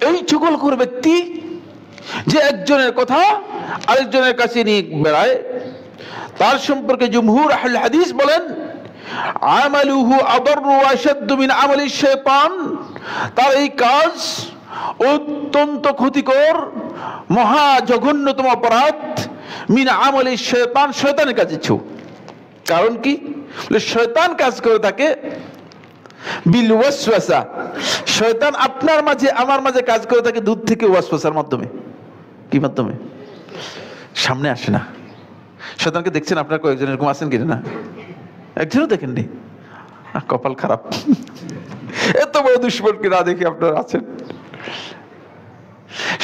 এই চুগলখোর ব্যক্তি যে একজনের কথা আরেকজনের কাছে নিয়ে বেড়ায়, তার সম্পর্কে জুমহুর আহলে হাদিস বলেন আমালুহু আদাররু ওয়া আশাদ্দু মিন আমালি শাইতান, তার এই কাজ অত্যন্ত ক্ষতিকর, মহা জঘন্যতম অপরাধ, মিন আমালি শাইতান, শয়তানের কাজের চেয়েও। কারণ কি? শয়তান কাজ করে থাকে বিল ওয়াসওয়াসা, শয়তান আপনার মাঝে আমার মাঝে কাজ করে থাকে দূর থেকে ওয়াসওয়াসার মাধ্যমে। কি মাধ্যমে? সামনে আসে না। শয়তানকে দেখছেন আপনার কয়েকজন এরকম আছেন কিনা? না, একজনও দেখেননি? কপাল খারাপ, এত বড় দুশমনকে না দেখে আপনারা আছেন।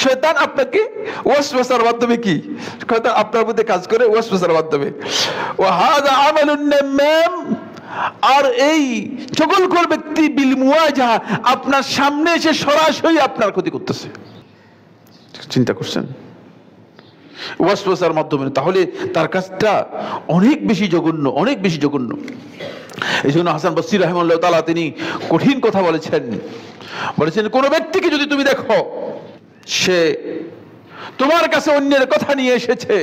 শয়তান আপনাকে ওয়াসওয়াসার মাধ্যমে, কি শয়তান আপনার মধ্যে কাজ করে ওয়াসওয়াসার মাধ্যমে। ওয়া হাযা আমালুন নামাম, আর এই চগলখোর ব্যক্তি বিল মুওয়াজাহা, আপনার সামনে এসে সরাসরি আপনার ক্ষতি করতেছে। চিন্তা করছেন? ওয়াসওয়াসার মাধ্যমে। তাহলে তার কাজটা অনেক বেশি জঘন্য, অনেক বেশি জঘন্য। এই জন্য হাসান বসরি রাহিমাহুল্লাহ তাআলা তিনি কঠিন কথা বলেছেন। কোন ব্যক্তিকে যদি তুমি দেখো সে তোমার কাছে অন্যের কথা নিয়ে এসেছে,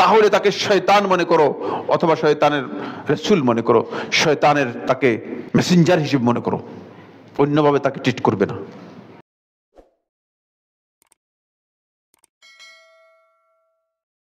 তাহলে তাকে শয়তান মনে করো, অথবা শয়তানের রাসূল মনে করো, শয়তানের তাকে মেসেঞ্জার হিসেবে মনে করো, অন্যভাবে তাকে ট্রিট করবে না।